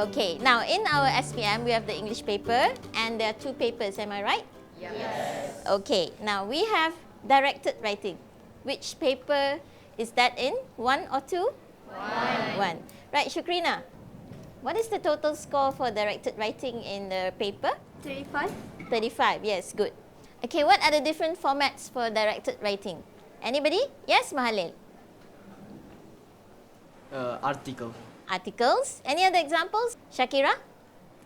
Okay, now in our SPM, we have the English paper and there are two papers, am I right? Yes. Okay, now we have directed writing. Which paper is that in? 1 or 2? 1. Right, Shukrina, what is the total score for directed writing in the paper? 35. 35, yes, good. Okay, what are the different formats for directed writing? Anybody? Yes, Mahalil? Article. Articles. Any other examples? Shakira?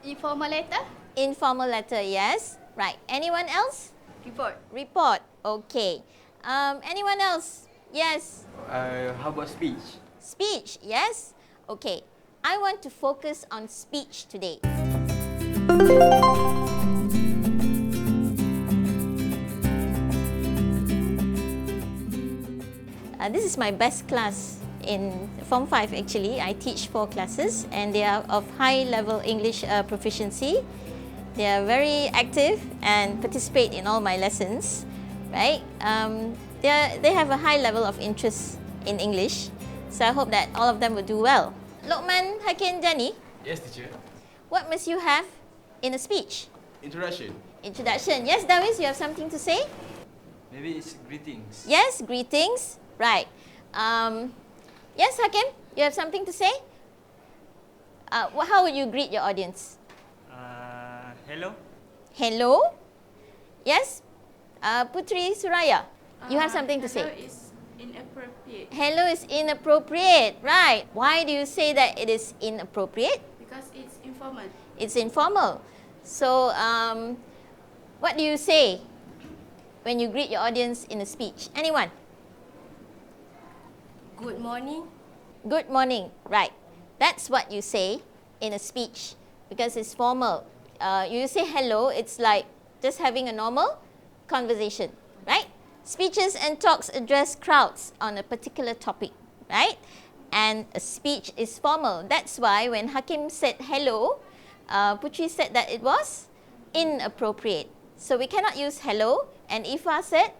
Informal letter. Informal letter, yes. Right. Anyone else? Report. Report. Okay. Anyone else? Yes. How about speech? Speech, yes. Okay. I want to focus on speech today. This is my best class in Form 5 actually. I teach 4 classes and they are of high level English proficiency. They are very active and participate in all my lessons, right? They have a high level of interest in English, so I hope that all of them will do well. Lokman, Hakim, Jani, Yes, teacher. what must you have in a speech? Introduction. Introduction. Yes, Dawis, you have something to say? Maybe it's greetings. Yes, greetings. Right. Yes, Hakim, you have something to say? How would you greet your audience? Hello. Hello? Yes? Putri Suraya, you have something to say? Hello is inappropriate Hello is inappropriate, right? Why do you say that it is inappropriate? because it's informal. It's informal. So, what do you say when you greet your audience in a speech? Anyone? Good morning. Good morning, right. That's what you say in a speech because it's formal. You say hello, it's like just having a normal conversation, right? Speeches and talks address crowds on a particular topic, right? And a speech is formal. That's why when Hakim said hello, Putri said that it was inappropriate. So we cannot use hello, and Ifa said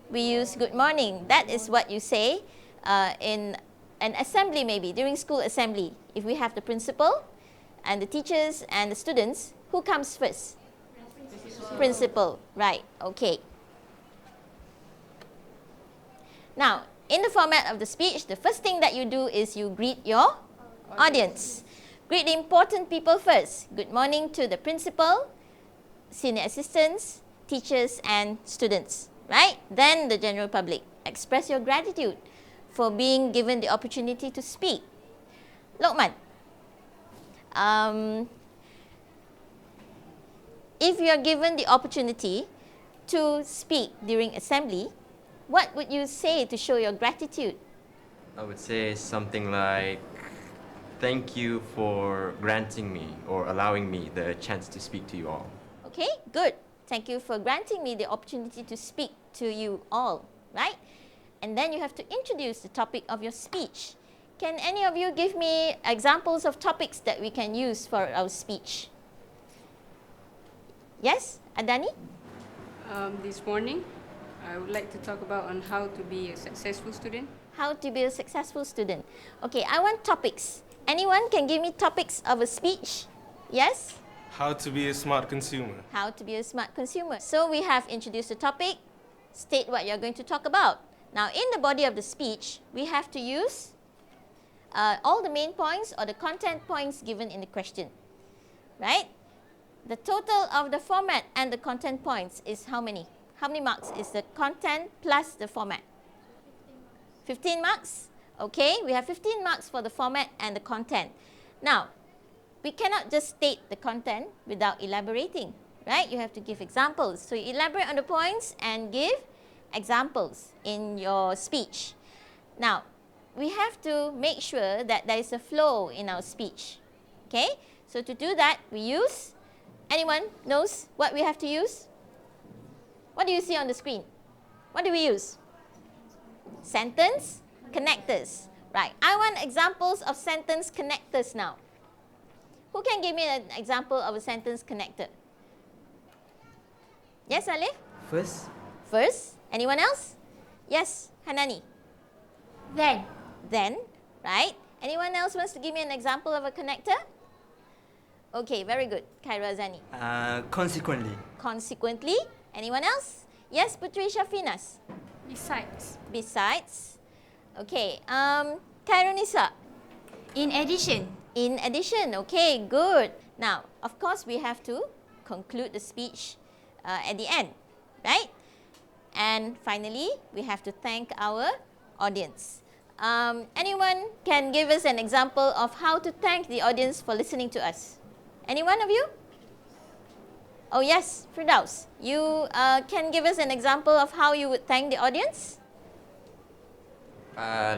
we use good morning. That is what you say in an assembly, maybe during school assembly. If we have the principal and the teachers and the students, who comes first? Principal, right, okay. Now, in the format of the speech, the first thing that you do is you greet your audience. Greet the important people first. Good morning to the principal, senior assistants, teachers and students, right? Then the general public. Express your gratitude for being given the opportunity to speak. Lokman, if you are given the opportunity to speak during assembly, what would you say to show your gratitude? I would say something like, thank you for granting me or allowing me the chance to speak to you all. Okay, good. Thank you for granting me the opportunity to speak to you all, right? And then you have to introduce the topic of your speech. Can any of you give me examples of topics that we can use for our speech? Yes, Adani? This morning, I would like to talk about on how to be a successful student. How to be a successful student. Okay, I want topics. Anyone can give me topics of a speech? Yes? How to be a smart consumer. How to be a smart consumer. So we have introduced the topic, state what you're going to talk about. Now, in the body of the speech, we have to use all the main points or the content points given in the question, right? The total of the format and the content points is how many? How many marks is the content plus the format? 15 marks. Okay, we have 15 marks for the format and the content. Now, we cannot just state the content without elaborating, right? You have to give examples. So you elaborate on the points and give examples in your speech. Now, we have to make sure that there is a flow in our speech. Okay, so to do that, we use, anyone knows what we have to use? What do you see on the screen? What do we use? Sentence connectors. Right, I want examples of sentence connectors now. Who can give me an example of a sentence connector? Yes, Alif? First. First. Anyone else? Yes, Hanani. Then. Then, right? Anyone else wants to give me an example of a connector? Okay, very good. Khairul Azani. Consequently. Consequently. Anyone else? Yes, Putri Shafinas. Besides. Besides. Okay. Khairul Nisa. In addition. In addition. Okay, good. Now, of course, we have to conclude the speech at the end, right? And finally, we have to thank our audience. Anyone can give us an example of how to thank the audience for listening to us? Any one of you? Oh yes, Firdaus. You can give us an example of how you would thank the audience?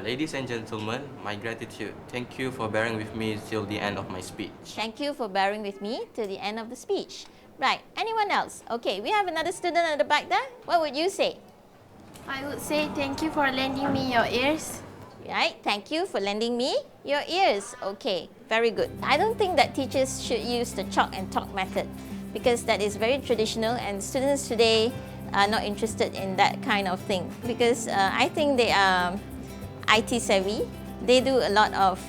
Ladies and gentlemen, my gratitude. Thank you for bearing with me till the end of my speech. Thank you for bearing with me till the end of the speech. Right, anyone else? Okay, we have another student at the back there. What would you say? I would say thank you for lending me your ears. Right, thank you for lending me your ears. Okay, very good. I don't think that teachers should use the chalk and talk method because that is very traditional and students today are not interested in that kind of thing because I think they are IT savvy. They do a lot of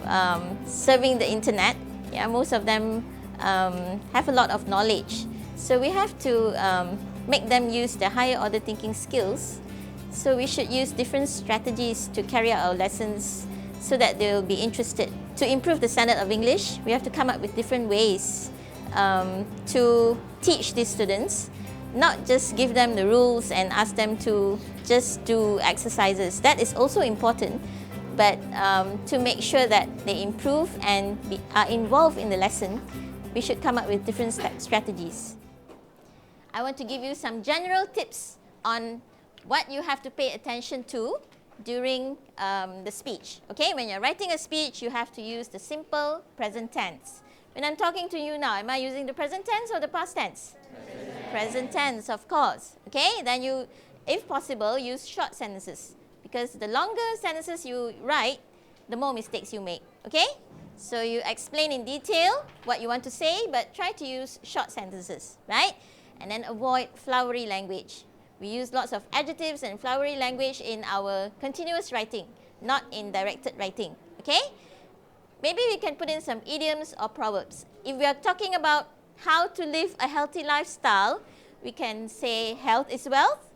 serving the internet. Yeah, most of them have a lot of knowledge. So we have to make them use the higher order thinking skills. So we should use different strategies to carry out our lessons so that they will be interested. To improve the standard of English, we have to come up with different ways to teach these students, not just give them the rules and ask them to just do exercises. That is also important, but to make sure that they improve and are involved in the lesson, we should come up with different strategies. I want to give you some general tips on what you have to pay attention to during the speech. Okay, when you're writing a speech, you have to use the simple present tense. When I'm talking to you now, am I using the present tense or the past tense? Present tense, of course. Okay, then you, if possible, use short sentences because the longer sentences you write, the more mistakes you make. Okay, so you explain in detail what you want to say, but try to use short sentences, right? And then avoid flowery language. We use lots of adjectives and flowery language in our continuous writing, not in directed writing. Okay? Maybe we can put in some idioms or proverbs. If we are talking about how to live a healthy lifestyle, we can say health is wealth.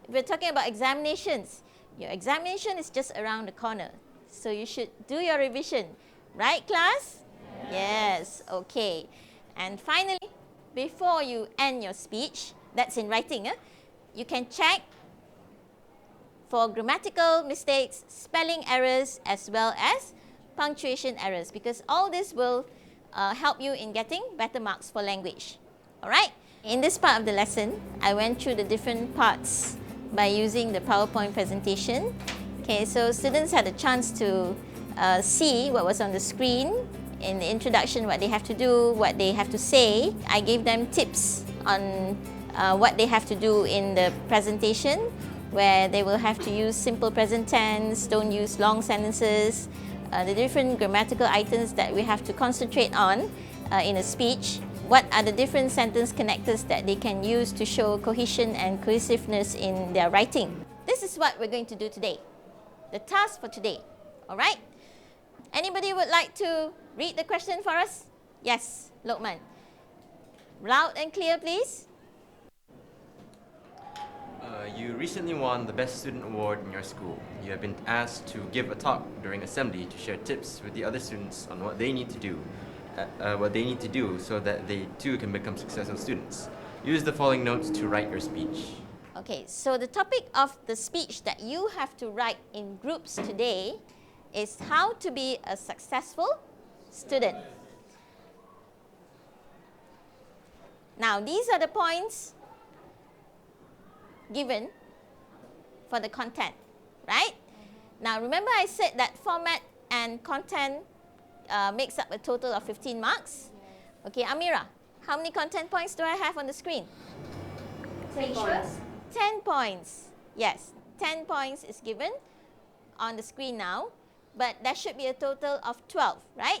If we're talking about examinations, your examination is just around the corner. So you should do your revision. Right, class? Yes. Okay. And finally, before you end your speech, that's in writing, you can check for grammatical mistakes, spelling errors, as well as punctuation errors, because all this will help you in getting better marks for language. All right? In this part of the lesson, I went through the different parts by using the PowerPoint presentation. Okay, so students had a chance to see what was on the screen in the introduction, what they have to do, what they have to say. I gave them tips on what they have to do in the presentation, where they will have to use simple present tense, don't use long sentences, the different grammatical items that we have to concentrate on in a speech. What are the different sentence connectors that they can use to show cohesion and cohesiveness in their writing? This is what we're going to do today, the task for today. All right? Anybody would like to read the question for us? Yes, Lokman. Loud and clear, please. You recently won the Best Student Award in your school. You have been asked to give a talk during assembly to share tips with the other students on what they need to do, so that they too can become successful students. Use the following notes to write your speech. Okay, so the topic of the speech that you have to write in groups today is how to be a successful student. Now, these are the points given for the content, right? Now, remember I said that format and content makes up a total of 15 marks. Okay, Amira, how many content points do I have on the screen? 10 points. 10 points. Yes, 10 points is given on the screen now, but there should be a total of 12, right?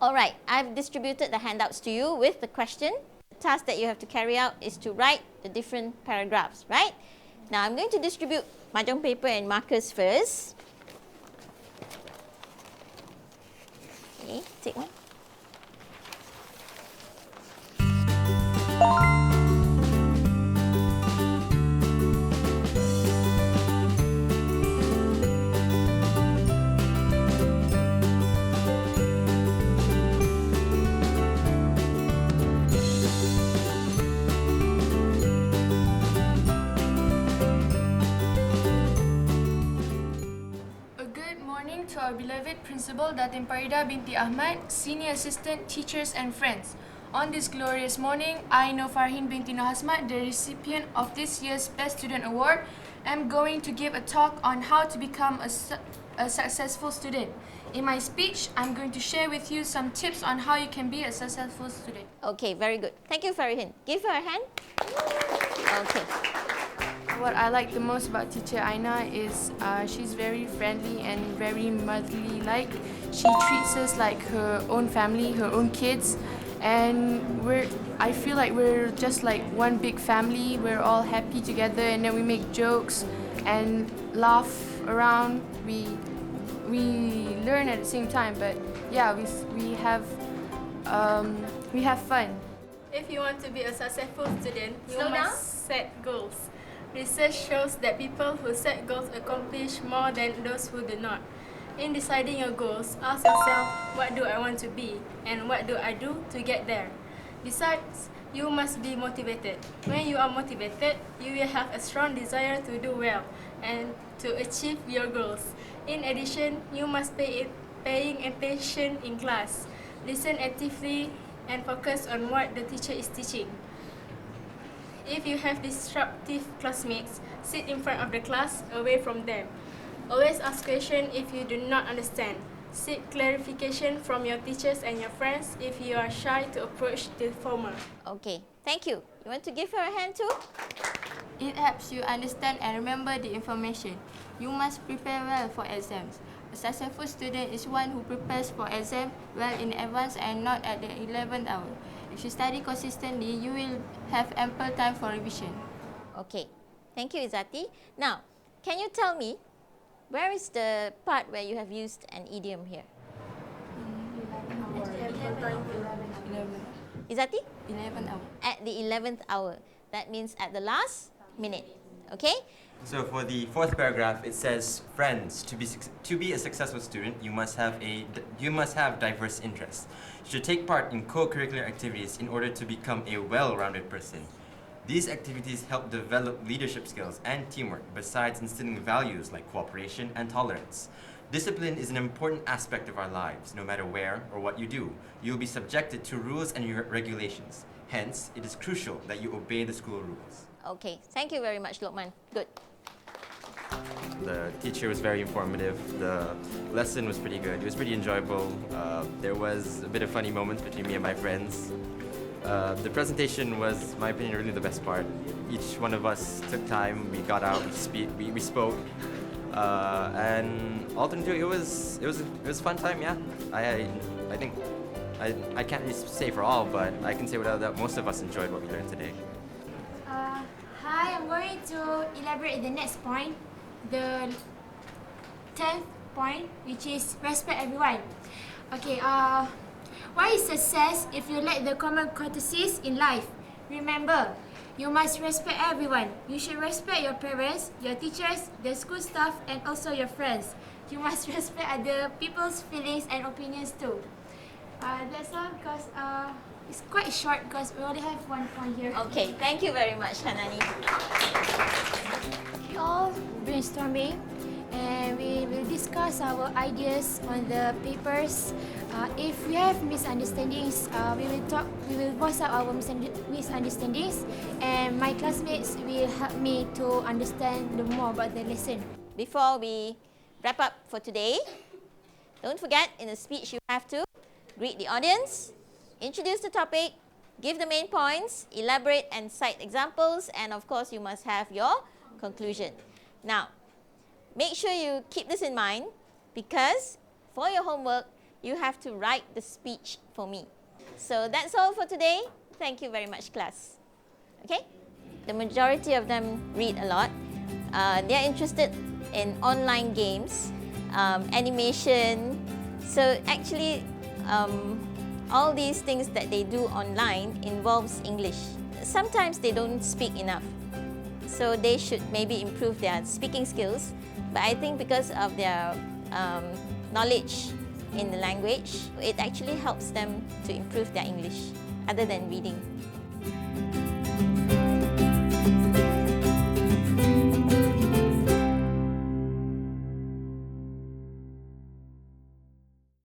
All right, I've distributed the handouts to you with the question. The task that you have to carry out is to write the different paragraphs, right? Now, I'm going to distribute mahjong paper and markers first. Okay, take one. our beloved Principal Datin Farida binti Ahmad, Senior Assistant, teachers and friends. On this glorious morning, I, Farhin binti Hasmat, the recipient of this year's Best Student Award, am going to give a talk on how to become a successful student. In my speech, I'm going to share with you some tips on how you can be a successful student. Okay, very good. Thank you, Farihin. Give her a hand. Okay. What I like the most about teacher Aina is she's very friendly and very motherly-like. She treats us like her own family, her own kids, and I feel like we're just like one big family. We're all happy together, and then we make jokes and laugh around. We learn at the same time, but yeah, we have fun. If you want to be a successful student, you Slow down. must set goals. Research shows that people who set goals accomplish more than those who do not. In deciding your goals, ask yourself, what do I want to be and what do I do to get there? Besides, you must be motivated. When you are motivated, you will have a strong desire to do well and to achieve your goals. In addition, you must paying attention in class. Listen actively and focus on what the teacher is teaching. If you have disruptive classmates, sit in front of the class, away from them. Always ask questions if you do not understand. Seek clarification from your teachers and your friends if you are shy to approach the former. Okay, thank you. You want to give her a hand too? It helps you understand and remember the information. You must prepare well for exams. A successful student is one who prepares for exam well in advance and not at the 11th hour. If you study consistently, you will have ample time for revision. Okay, thank you, Izzati. Now, can you tell me, where is the part where you have used an idiom here? Izzati? 11th hour. At the 11th hour. That means at the last minute. Okay? So for the fourth paragraph, it says, friends, to be a successful student, you must have diverse interests. You should take part in co-curricular activities in order to become a well-rounded person. These activities help develop leadership skills and teamwork, besides instilling values like cooperation and tolerance. Discipline is an important aspect of our lives. No matter where or what you do, you will be subjected to rules and regulations. Hence, it is crucial that you obey the school rules. Okay, thank you very much, Lokman. Good. The teacher was very informative. The lesson was pretty good. It was pretty enjoyable. There was a bit of funny moments between me and my friends. The presentation was, in my opinion, really the best part. Each one of us took time. We got out. We spoke, and ultimately it was a fun time. Yeah, I think I can't really say for all, but I can say that most of us enjoyed what we learned today. Hi, I'm going to elaborate the next point, the 10th point, which is respect everyone. Okay, what is success if you lack the common courtesies in life? Remember, you must respect everyone. You should respect your parents, your teachers, the school staff, and also your friends. You must respect other people's feelings and opinions too. That's all because it's quite short because we only have 1 point here. Okay, thank you very much, Hanani. We all brainstorming and we will discuss our ideas on the papers. If we have misunderstandings, we will voice out our misunderstandings, and my classmates will help me to understand more about the lesson. Before we wrap up for today, don't forget in the speech you have to greet the audience, introduce the topic, give the main points, elaborate and cite examples, and of course you must have your conclusion. Now, make sure you keep this in mind because for your homework, you have to write the speech for me. So that's all for today. Thank you very much, class. Okay? The majority of them read a lot. They're interested in online games, animation. So actually, all these things that they do online involves English. Sometimes they don't speak enough. So they should maybe improve their speaking skills. But I think because of their knowledge in the language, it actually helps them to improve their English other than reading.